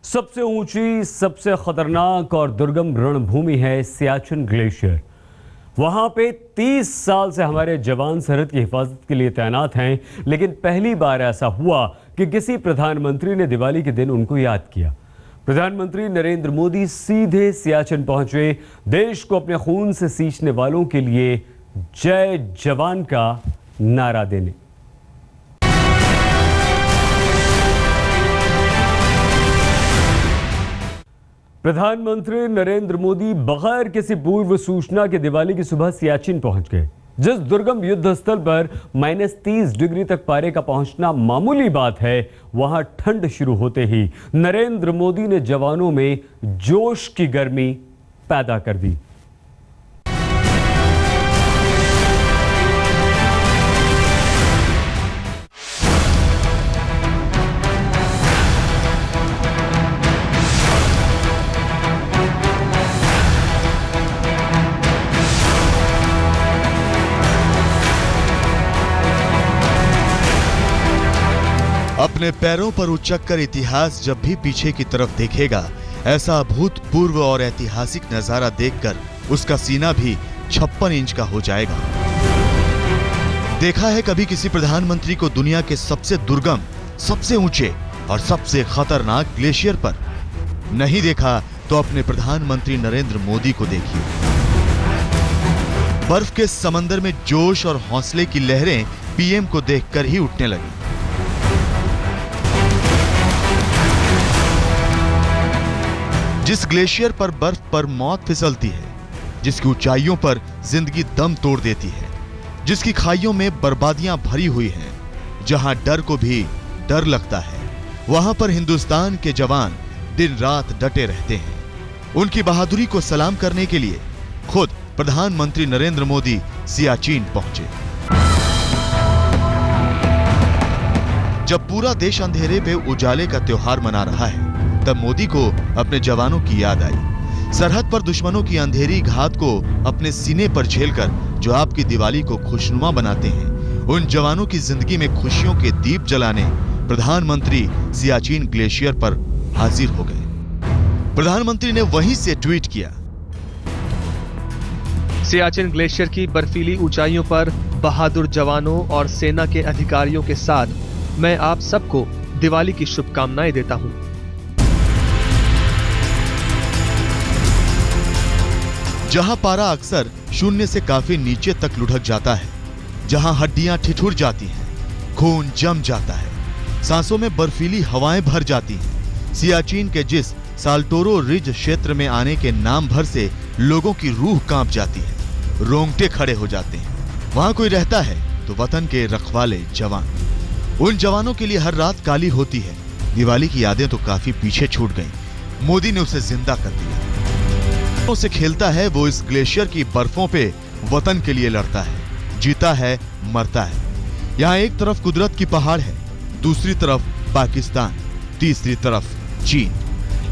सबसे ऊंची, सबसे खतरनाक और दुर्गम रणभूमि है सियाचिन ग्लेशियर। वहां पे 30 साल से हमारे जवान सरहद की हिफाजत के लिए तैनात हैं, लेकिन पहली बार ऐसा हुआ कि किसी प्रधानमंत्री ने दिवाली के दिन उनको याद किया। प्रधानमंत्री नरेंद्र मोदी सीधे सियाचिन पहुंचे, देश को अपने खून से सींचने वालों के लिए जय जवान का नारा देने। प्रधानमंत्री नरेंद्र मोदी बगैर किसी पूर्व सूचना के दिवाली की सुबह सियाचिन पहुंच गए। जिस दुर्गम युद्ध स्थल पर -30 डिग्री तक पारे का पहुंचना मामूली बात है, वहां ठंड शुरू होते ही नरेंद्र मोदी ने जवानों में जोश की गर्मी पैदा कर दी। अपने पैरों पर उचक कर इतिहास जब भी पीछे की तरफ देखेगा, ऐसा अभूतपूर्व और ऐतिहासिक नजारा देखकर उसका सीना भी 56 इंच का हो जाएगा। देखा है कभी किसी प्रधानमंत्री को दुनिया के सबसे दुर्गम, सबसे ऊंचे और सबसे खतरनाक ग्लेशियर पर? नहीं देखा तो अपने प्रधानमंत्री नरेंद्र मोदी को देखिए। बर्फ के समंदर में जोश और हौसले की लहरें पीएम को देखकर ही उठने लगी। जिस ग्लेशियर पर बर्फ पर मौत फिसलती है, जिसकी ऊंचाइयों पर जिंदगी दम तोड़ देती है, जिसकी खाइयों में बर्बादियां भरी हुई हैं, जहां डर को भी डर लगता है, वहां पर हिंदुस्तान के जवान दिन रात डटे रहते हैं। उनकी बहादुरी को सलाम करने के लिए खुद प्रधानमंत्री नरेंद्र मोदी सियाचिन पहुंचे। जब पूरा देश अंधेरे पे उजाले का त्योहार मना रहा है, तब मोदी को अपने जवानों की याद आई। सरहद पर दुश्मनों की अंधेरी घात को अपने सीने पर झेलकर जो आपकी दिवाली को खुशनुमा बनाते हैं, उन जवानों की जिंदगी में खुशियों के दीप जलाने प्रधानमंत्री सियाचिन ग्लेशियर पर हाजिर हो गए। प्रधानमंत्री ने वहीं से ट्वीट किया, सियाचिन ग्लेशियर की बर्फीली ऊंचाइयों पर बहादुर जवानों और सेना के अधिकारियों के साथ मैं आप सबको दिवाली की शुभकामनाएं देता हूं। जहां पारा अक्सर शून्य से काफी नीचे तक लुढ़क जाता है, जहां हड्डियां ठिठुर जाती हैं, खून जम जाता है, सांसों में बर्फीली हवाएं भर जाती हैं, सियाचिन के जिस साल्टोरो रिज क्षेत्र में आने के नाम भर से लोगों की रूह कांप जाती है, रोंगटे खड़े हो जाते हैं, वहां कोई रहता है तो वतन के रखवाले जवान। उन जवानों के लिए हर रात काली होती है। दिवाली की यादें तो काफी पीछे छूट गईं। मोदी ने उसे जिंदा कर दिया। से खेलता है वो इस ग्लेशियर की बर्फों पे वतन के लिए लड़ता है, जीता है, मरता है। यहाँ एक तरफ कुदरत की पहाड़ है, दूसरी तरफ पाकिस्तान, तीसरी तरफ चीन।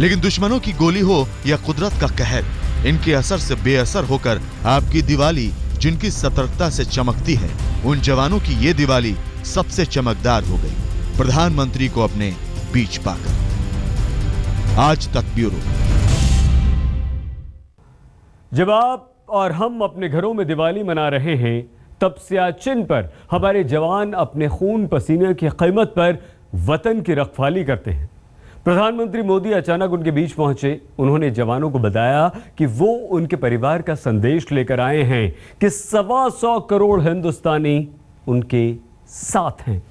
लेकिन दुश्मनों की गोली हो या कुदरत का कहर, इनके असर से बेअसर होकर आपकी दिवाली जिनकी सतर्कता से चमकती है, उन जवानों की ये दिवाली सबसे चमकदार हो गई प्रधानमंत्री को अपने बीच पाकर। आज तक ब्यूरो। जब आप और हम अपने घरों में दिवाली मना रहे हैं, तब सियाचिन पर हमारे जवान अपने खून पसीने की कीमत पर वतन की रखवाली करते हैं। प्रधानमंत्री मोदी अचानक उनके बीच पहुंचे। उन्होंने जवानों को बताया कि वो उनके परिवार का संदेश लेकर आए हैं कि 125 करोड़ हिंदुस्तानी उनके साथ हैं।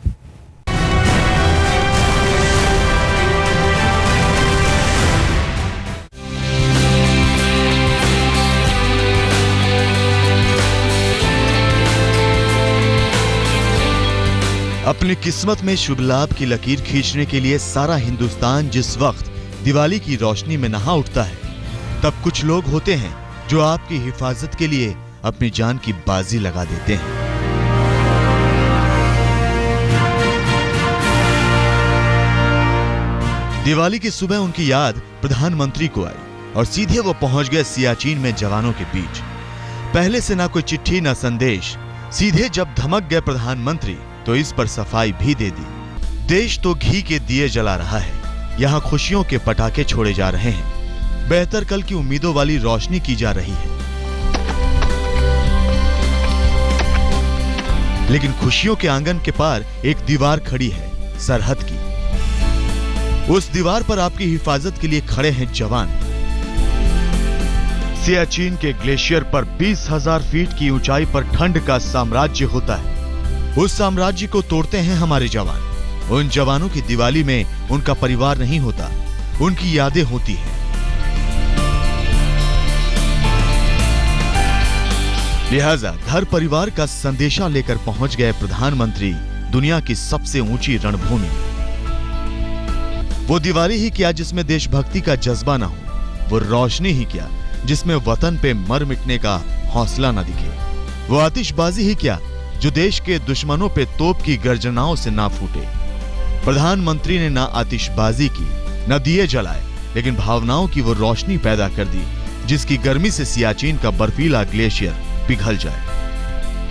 अपनी किस्मत में शुभ लाभ की लकीर खींचने के लिए सारा हिंदुस्तान जिस वक्त दिवाली की रोशनी में नहा उठता है, तब कुछ लोग होते हैं जो आपकी हिफाजत के लिए अपनी जान की बाजी लगा देते हैं। दिवाली की सुबह उनकी याद प्रधानमंत्री को आई और सीधे वो पहुंच गए सियाचिन में जवानों के बीच। पहले से ना कोई चिट्ठी ना संदेश, सीधे जब धमक गए प्रधानमंत्री तो इस पर सफाई भी दे दी। देश तो घी के दिए जला रहा है, यहाँ खुशियों के पटाखे छोड़े जा रहे हैं। बेहतर कल की उम्मीदों वाली रोशनी की जा रही है। लेकिन खुशियों के आंगन के पार एक दीवार खड़ी है, सरहद की। उस दीवार पर आपकी हिफाजत के लिए खड़े हैं जवान। सियाचिन के ग्लेशियर पर 20,000 फीट की ऊंचाई पर ठंड का साम्राज्य होता है। उस साम्राज्य को तोड़ते हैं हमारे जवान। उन जवानों की दिवाली में उनका परिवार नहीं होता, उनकी यादें होती हैं। लिहाजा घर परिवार का संदेशा लेकर पहुंच गए प्रधानमंत्री दुनिया की सबसे ऊंची रणभूमि। वो दिवाली ही क्या जिसमें देशभक्ति का जज्बा ना हो, वो रोशनी ही क्या जिसमें वतन पे मर मिटने का हौसला न दिखे, वो आतिशबाजी ही क्या जो देश के दुश्मनों पे तोप की गर्जनाओं से ना फूटे। प्रधानमंत्री ने ना आतिशबाजी की, न दिए जलाए, लेकिन भावनाओं की वो रोशनी पैदा कर दी जिसकी गर्मी से सियाचिन का बर्फीला ग्लेशियर पिघल जाए।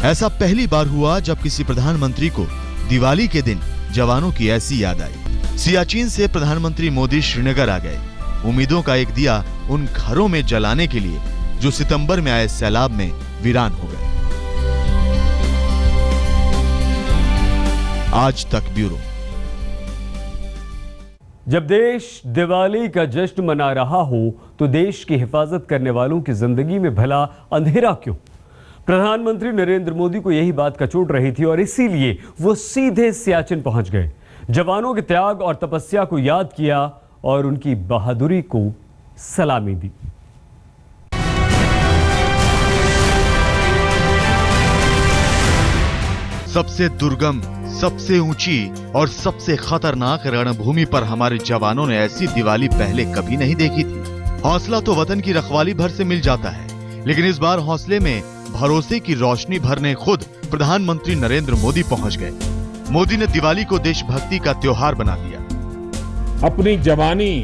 ऐसा पहली बार हुआ जब किसी प्रधानमंत्री को दिवाली के दिन जवानों की ऐसी याद आई। सियाचिन से प्रधानमंत्री मोदी श्रीनगर आ गए, उम्मीदों का एक दिया उन घरों में जलाने के लिए जो सितंबर में आए सैलाब में वीरान हो गए। आज तक ब्यूरो। जब देश दिवाली का जश्न मना रहा हो तो देश की हिफाजत करने वालों की जिंदगी में भला अंधेरा क्यों? प्रधानमंत्री नरेंद्र मोदी को यही बात कचोट रही थी और इसीलिए वो सीधे सियाचिन पहुंच गए। जवानों के त्याग और तपस्या को याद किया और उनकी बहादुरी को सलामी दी। सबसे दुर्गम, सबसे ऊंची और सबसे खतरनाक रणभूमि पर हमारे जवानों ने ऐसी दिवाली पहले कभी नहीं देखी थी। हौसला तो वतन की रखवाली भर से मिल जाता है, लेकिन इस बार हौसले में भरोसे की रोशनी भरने खुद प्रधानमंत्री नरेंद्र मोदी पहुंच गए। मोदी ने दिवाली को देशभक्ति का त्योहार बना दिया। अपनी जवानी,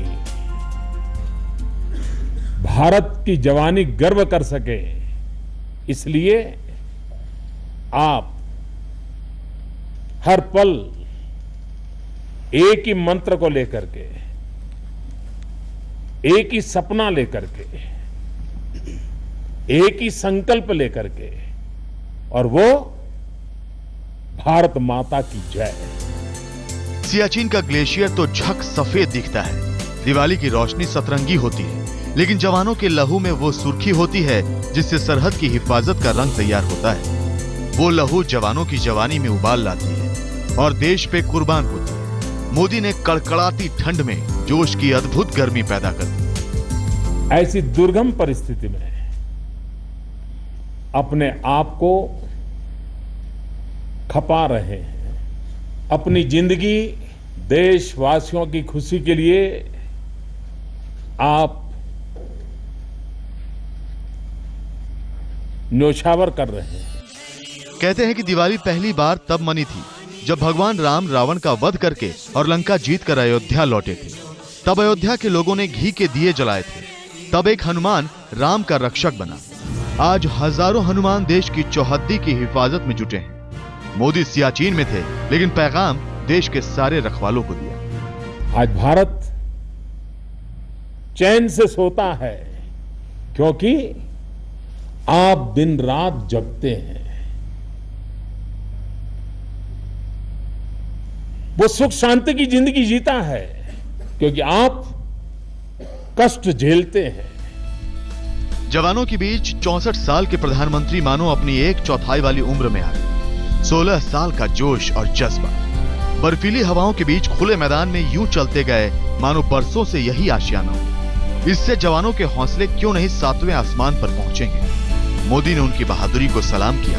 भारत की जवानी गर्व कर सके, इसलिए आप हर पल एक ही मंत्र को लेकर के, एक ही सपना लेकर के, एक ही संकल्प लेकर के, और वो भारत माता की जय। सियाचिन का ग्लेशियर तो झक सफेद दिखता है। दिवाली की रोशनी सतरंगी होती है, लेकिन जवानों के लहू में वो सुर्खी होती है जिससे सरहद की हिफाजत का रंग तैयार होता है। वो लहू जवानों की जवानी में उबाल लाती है और देश पे कुर्बान होती है। मोदी ने कड़कड़ाती ठंड में जोश की अद्भुत गर्मी पैदा कर दी। ऐसी दुर्गम परिस्थिति में अपने आप को खपा रहे हैं। अपनी जिंदगी देशवासियों की खुशी के लिए आप न्योछावर कर रहे हैं। कहते हैं कि दिवाली पहली बार तब मनी थी जब भगवान राम रावण का वध करके और लंका जीतकर अयोध्या लौटे थे। तब अयोध्या के लोगों ने घी के दिए जलाए थे। तब एक हनुमान राम का रक्षक बना। आज हजारों हनुमान देश की चौहद्दी की हिफाजत में जुटे हैं। मोदी सियाचिन में थे, लेकिन पैगाम देश के सारे रखवालों को दिया। आज भारत चैन से सोता है क्योंकि आप दिन रात जगते हैं। वो सुख शांति की जिंदगी जीता है क्योंकि आप कष्ट झेलते हैं। जवानों के बीच 64 साल के प्रधानमंत्री मानो अपनी 1/4 वाली उम्र में आ गए। 16 साल का जोश और जज्बा। बर्फीली हवाओं के बीच खुले मैदान में यूं चलते गए मानो बरसों से यही आशियाना हो। इससे जवानों के हौसले क्यों नहीं 7वें आसमान पर पहुंचेंगे। मोदी ने उनकी बहादुरी को सलाम किया।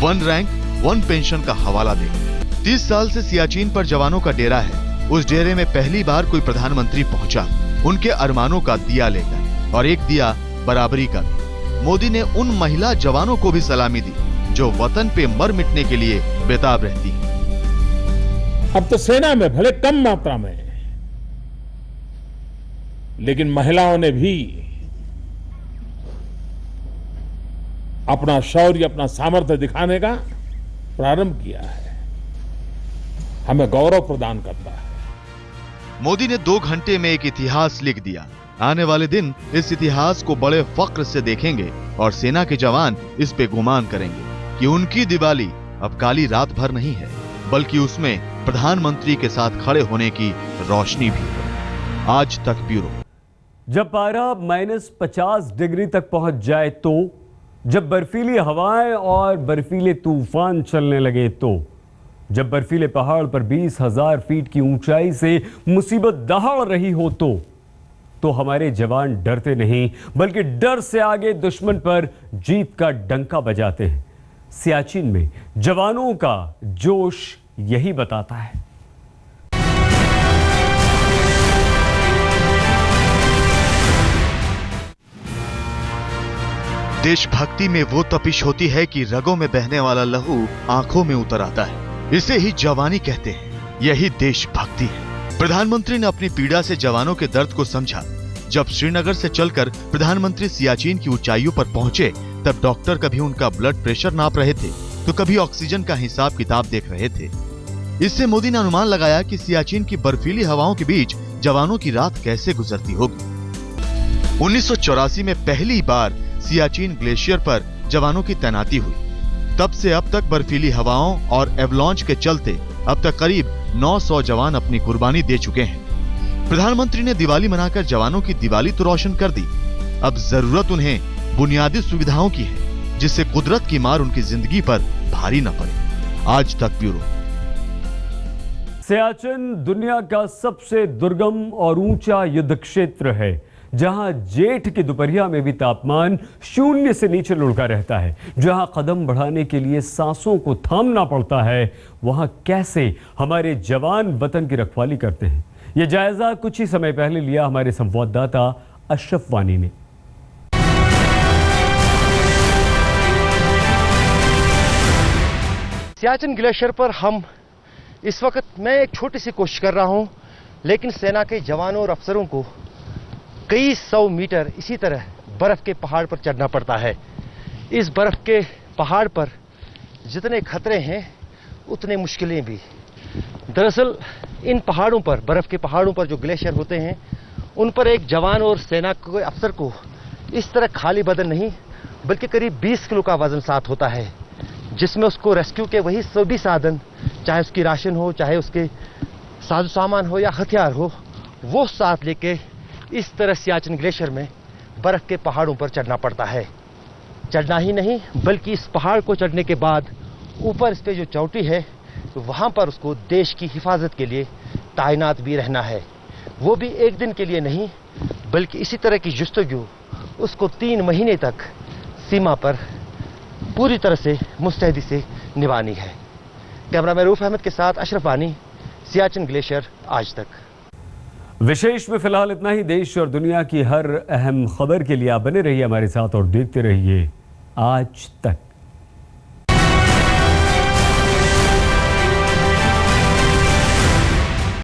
1 रैंक 1 पेंशन का हवाला देकर 30 साल से सियाचिन पर जवानों का डेरा है। उस डेरे में पहली बार कोई प्रधानमंत्री पहुंचा उनके अरमानों का दिया लेकर, और एक दिया बराबरी का भी। मोदी ने उन महिला जवानों को भी सलामी दी जो वतन पे मर मिटने के लिए बेताब रहती हैं। अब तो सेना में भले कम मात्रा में, लेकिन महिलाओं ने भी अपना शौर्य, अपना सामर्थ्य दिखाने का प्रारंभ किया है। हमें गौरव प्रदान करता है। मोदी ने 2 घंटे में एक इतिहास लिख दिया। आने वाले दिन इस इतिहास को बड़े फक्र से देखेंगे और सेना के जवान इस पे गुमान करेंगे कि उनकी दिवाली अब काली रात भर नहीं है, बल्कि उसमें प्रधानमंत्री के साथ खड़े होने की रोशनी भी है। आज तक ब्यूरो। जब पारा -50 डिग्री तक पहुंच जाए तो, जब बर्फीली हवाएं और बर्फीले तूफान चलने लगे तो, जब बर्फीले पहाड़ पर 20,000 फीट की ऊंचाई से मुसीबत दहाड़ रही हो तो हमारे जवान डरते नहीं, बल्कि डर से आगे दुश्मन पर जीत का डंका बजाते हैं। सियाचिन में जवानों का जोश यही बताता है। देशभक्ति में वो तपिश होती है कि रगों में बहने वाला लहू आंखों में उतर आता है। इसे ही जवानी कहते हैं। यही देशभक्ति है। प्रधानमंत्री ने अपनी पीड़ा से जवानों के दर्द को समझा। जब श्रीनगर से चलकर प्रधानमंत्री सियाचिन की ऊंचाइयों पर पहुंचे, तब डॉक्टर कभी उनका ब्लड प्रेशर नाप रहे थे तो कभी ऑक्सीजन का हिसाब किताब देख रहे थे। इससे मोदी ने अनुमान लगाया कि सियाचिन की बर्फीली हवाओं के बीच जवानों की रात कैसे गुजरती होगी। 1984 में पहली बार सियाचिन ग्लेशियर पर जवानों की तैनाती हुई। तब से अब तक बर्फीली हवाओं और एवलांच के चलते अब तक करीब 900 जवान अपनी कुर्बानी दे चुके हैं। प्रधानमंत्री ने दिवाली मनाकर जवानों की दिवाली तो रोशन कर दी। अब जरूरत उन्हें बुनियादी सुविधाओं की है, जिससे कुदरत की मार उनकी जिंदगी पर भारी न पड़े। आज तक ब्यूरो। सियाचिन दुनिया का सबसे दुर्गम और ऊंचा युद्ध क्षेत्र है, जहां जेठ की दोपहरिया में भी तापमान 0 से नीचे लुढ़का रहता है, जहां कदम बढ़ाने के लिए सांसों को थामना पड़ता है। वहां कैसे हमारे जवान वतन की रखवाली करते हैं, यह जायजा कुछ ही समय पहले लिया हमारे संवाददाता अशरफ वानी ने। सियाचिन ग्लेशियर पर हम इस वक्त, मैं एक छोटी सी कोशिश कर रहा हूं, लेकिन सेना के जवानों और अफसरों को कई 100 मीटर इसी तरह बर्फ के पहाड़ पर चढ़ना पड़ता है। इस बर्फ के पहाड़ पर जितने खतरे हैं उतने मुश्किलें भी। दरअसल इन पहाड़ों पर, बर्फ के पहाड़ों पर जो ग्लेशियर होते हैं, उन पर एक जवान और सेना के अफसर को इस तरह खाली बदन नहीं, बल्कि करीब 20 किलो का वजन साथ होता है, जिसमें उसको रेस्क्यू के वही सभी साधन, चाहे उसकी राशन हो, चाहे उसके साजो सामान हो या हथियार हो, वो साथ लेके इस तरह सियाचिन ग्लेशियर में बर्फ के पहाड़ों पर चढ़ना पड़ता है। चढ़ना ही नहीं, बल्कि इस पहाड़ को चढ़ने के बाद ऊपर इस पे जो चोटी है, वहां पर उसको देश की हिफाजत के लिए तैनात भी रहना है। वो भी एक दिन के लिए नहीं, बल्कि इसी तरह की जुस्तजू उसको 3 महीने तक सीमा पर पूरी तरह से मुस्तैदी से निभानी है। कैमरामैन रूफ अहमद के साथ अशरफ वानी, सियाचिन ग्लेशियर, आज तक। विशेष में फिलहाल इतना ही। देश और दुनिया की हर अहम खबर के लिए आप बने रहिए हमारे साथ और देखते रहिए आज तक।